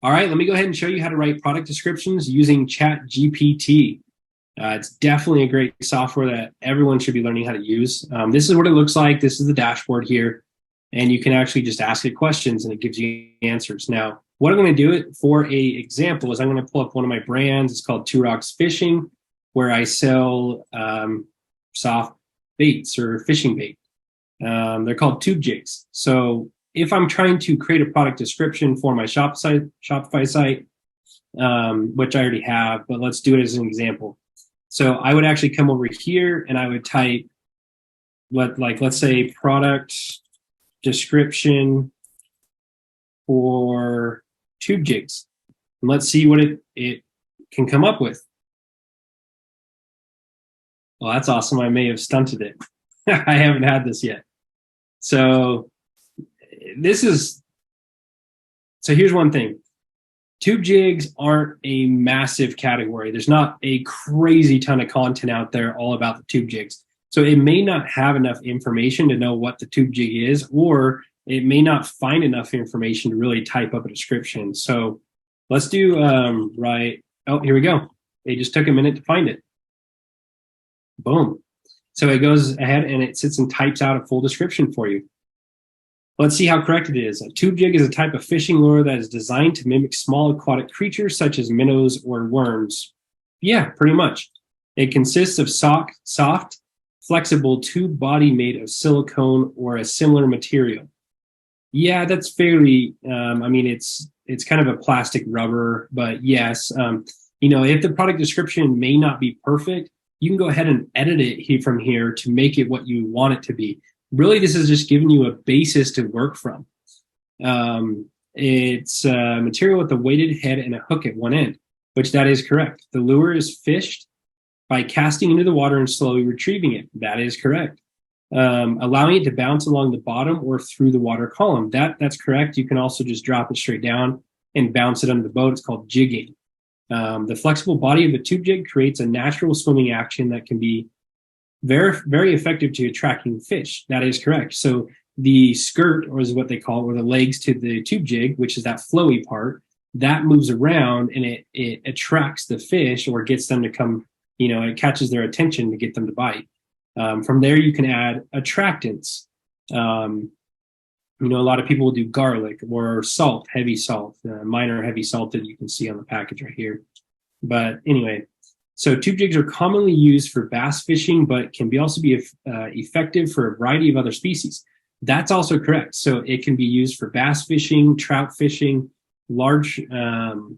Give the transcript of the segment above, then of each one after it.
All right, let me go ahead and show you how to write product descriptions using ChatGPT. It's definitely a great software that everyone should be learning how to use. This is what it looks like. This is the dashboard here. And you can actually just ask it questions and it gives you answers. Now, what I'm going to do it for a example is I'm going to pull up one of my brands. It's called Two Rocks Fishing, where I sell soft baits or fishing bait. They're called tube jigs. So if I'm trying to create a product description for my Shopify site, which I already have, but let's do it as an example. So I would actually come over here and I would type, let's say product description for tube jigs. And let's see what it can come up with. Well, that's awesome. I may have stunted it. I haven't had this yet. So here's one thing. Tube jigs aren't a massive category. There's not a crazy ton of content out there all about the tube jigs. So it may not have enough information to know what the tube jig is, or it may not find enough information to really type up a description. So let's do oh, here we go. It just took a minute to find it. Boom. So it goes ahead and it sits and types out a full description for you. Let's see how correct it is. A tube jig is a type of fishing lure that is designed to mimic small aquatic creatures such as minnows or worms. Yeah, pretty much. It consists of soft, flexible tube body made of silicone or a similar material. Yeah, that's fairly, it's kind of a plastic rubber, but yes, if the product description may not be perfect, you can go ahead and edit it from here to make it what you want it to be. Really, this is just giving you a basis to work from. It's material with a weighted head and a hook at one end, which that is correct. The lure is fished by casting into the water and slowly retrieving it. That is correct. Allowing it to bounce along the bottom or through the water column. That's correct. You can also just drop it straight down and bounce it under the boat. It's called jigging. The flexible body of the tube jig creates a natural swimming action that can be very, very effective to attracting fish. That is correct. So the skirt, or is what they call it, or the legs to the tube jig, which is that flowy part, that moves around and it attracts the fish or gets them to come, it catches their attention to get them to bite. From there, you can add attractants. A lot of people will do garlic or salt, heavy salt. Mine are heavy salted. You can see on the package right here. But anyway, so tube jigs are commonly used for bass fishing, but can also be effective for a variety of other species. That's also correct. So it can be used for bass fishing, trout fishing, largemouth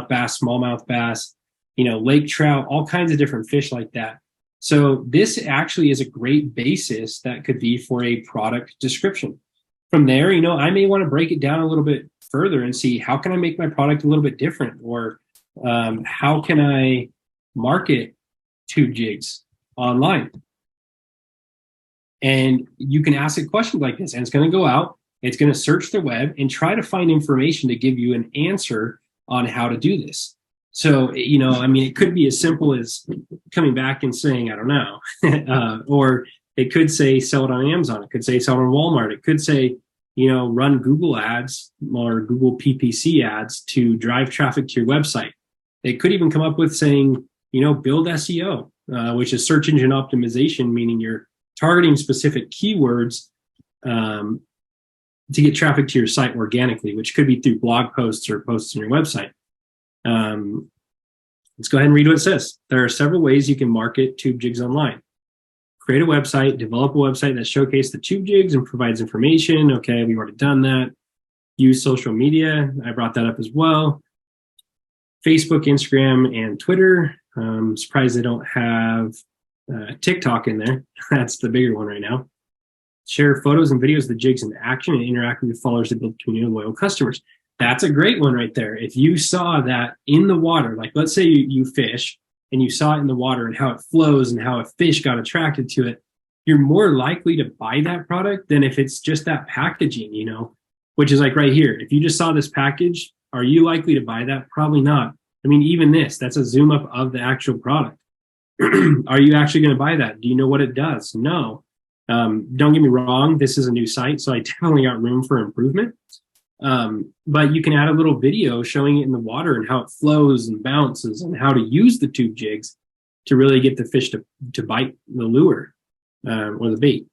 bass, smallmouth bass, lake trout, all kinds of different fish like that. So this actually is a great basis that could be for a product description. From there, I may want to break it down a little bit further and see how can I make my product a little bit different, or how can I market tube jigs online? And you can ask a question like this, and it's going to go out, it's going to search the web and try to find information to give you an answer on how to do this. So, it could be as simple as coming back and saying, I don't know, or it could say sell it on Amazon. It could say sell it on Walmart. It could say, run Google ads or Google PPC ads to drive traffic to your website. It could even come up with saying, build SEO, which is search engine optimization, meaning you're targeting specific keywords to get traffic to your site organically, which could be through blog posts or posts on your website. Let's go ahead and read what it says. There are several ways you can market tube jigs online. Create a website, develop a website that showcases the tube jigs and provides information. Okay, we've already done that. Use social media. I brought that up as well. Facebook, Instagram, and Twitter. I'm surprised they don't have TikTok in there. That's the bigger one right now. Share photos and videos of the jigs in action and interact with your followers to build a community of loyal customers. That's a great one right there. If you saw that in the water, like let's say you fish and you saw it in the water and how it flows and how a fish got attracted to it, you're more likely to buy that product than if it's just that packaging, which is like right here. If you just saw this package, are you likely to buy that? Probably not. Even that's a zoom up of the actual product. Are you actually going to buy that? Do you know what it does? No. Don't get me wrong. This is a new site, so I definitely got room for improvement. But you can add a little video showing it in the water and how it flows and bounces and how to use the tube jigs to really get the fish to bite the lure or the bait.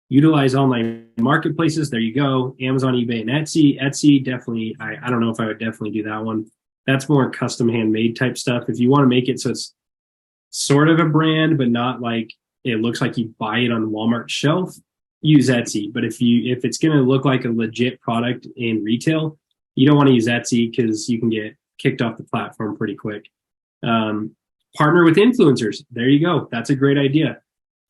Utilize online marketplaces. There you go. Amazon, eBay, and Etsy. Etsy, definitely. I don't know if I would definitely do that one. That's more custom handmade type stuff. If you want to make it so it's sort of a brand, but not like it looks like you buy it on Walmart shelf, use Etsy. But if it's going to look like a legit product in retail, you don't want to use Etsy because you can get kicked off the platform pretty quick. Partner with influencers. There you go. That's a great idea.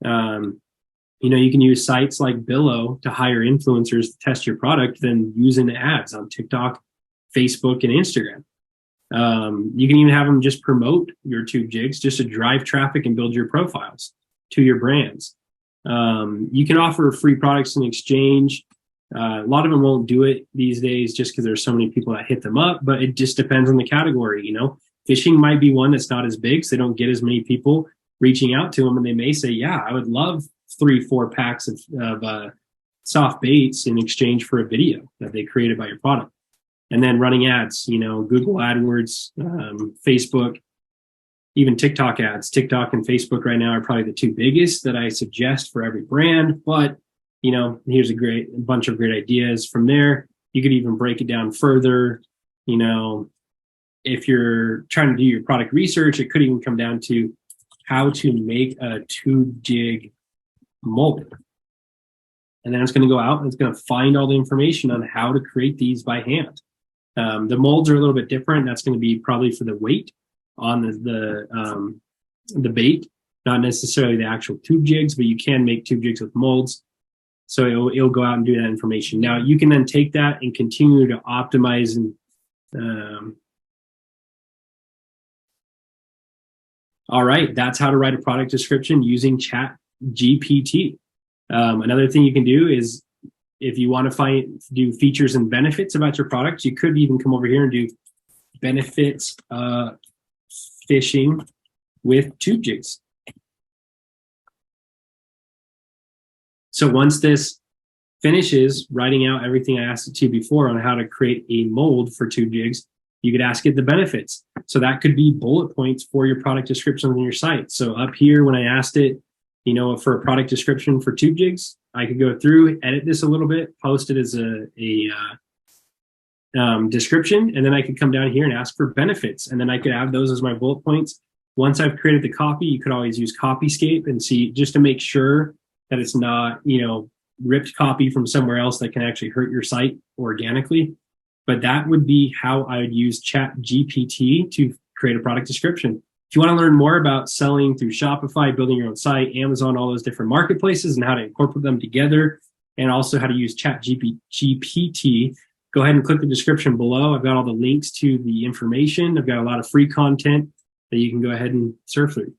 You can use sites like Billo to hire influencers to test your product, then using ads on TikTok, Facebook, and Instagram. You can even have them just promote your tube jigs just to drive traffic and build your profiles to your brands. You can offer free products in exchange. A lot of them won't do it these days just because there's so many people that hit them up, but it just depends on the category. Fishing might be one that's not as big, so they don't get as many people reaching out to them, and they may say, yeah, I would love 3-4 packs of soft baits in exchange for a video that they created by your product. And then running ads, Google AdWords, Facebook, even TikTok ads. TikTok and Facebook right now are probably the two biggest that I suggest for every brand. But, here's a bunch of great ideas. From there, you could even break it down further. If you're trying to do your product research, it could even come down to how to make a tube jig mold. And then it's going to go out and it's going to find all the information on how to create these by hand. The molds are a little bit different. That's going to be probably for the weight on the bait, not necessarily the actual tube jigs, but you can make tube jigs with molds. So it'll go out and do that information. Now you can then take that and continue to optimize and all right, that's how to write a product description using ChatGPT. Another thing you can do is if you want to do features and benefits about your product, you could even come over here and do benefits fishing with tube jigs. So once this finishes writing out everything I asked it to before on how to create a mold for tube jigs, you could ask it the benefits. So that could be bullet points for your product description on your site. So up here, when I asked it, for a product description for tube jigs, I could go through, edit this a little bit, post it as a description, and then I could come down here and ask for benefits, and then I could add those as my bullet points. Once I've created the copy, you could always use Copyscape and see just to make sure that it's not, ripped copy from somewhere else that can actually hurt your site organically. But that would be how I would use ChatGPT to create a product description. If you want to learn more about selling through Shopify, building your own site, Amazon, all those different marketplaces and how to incorporate them together, and also how to use ChatGPT, go ahead and click the description below. I've got all the links to the information. I've got a lot of free content that you can go ahead and surf through.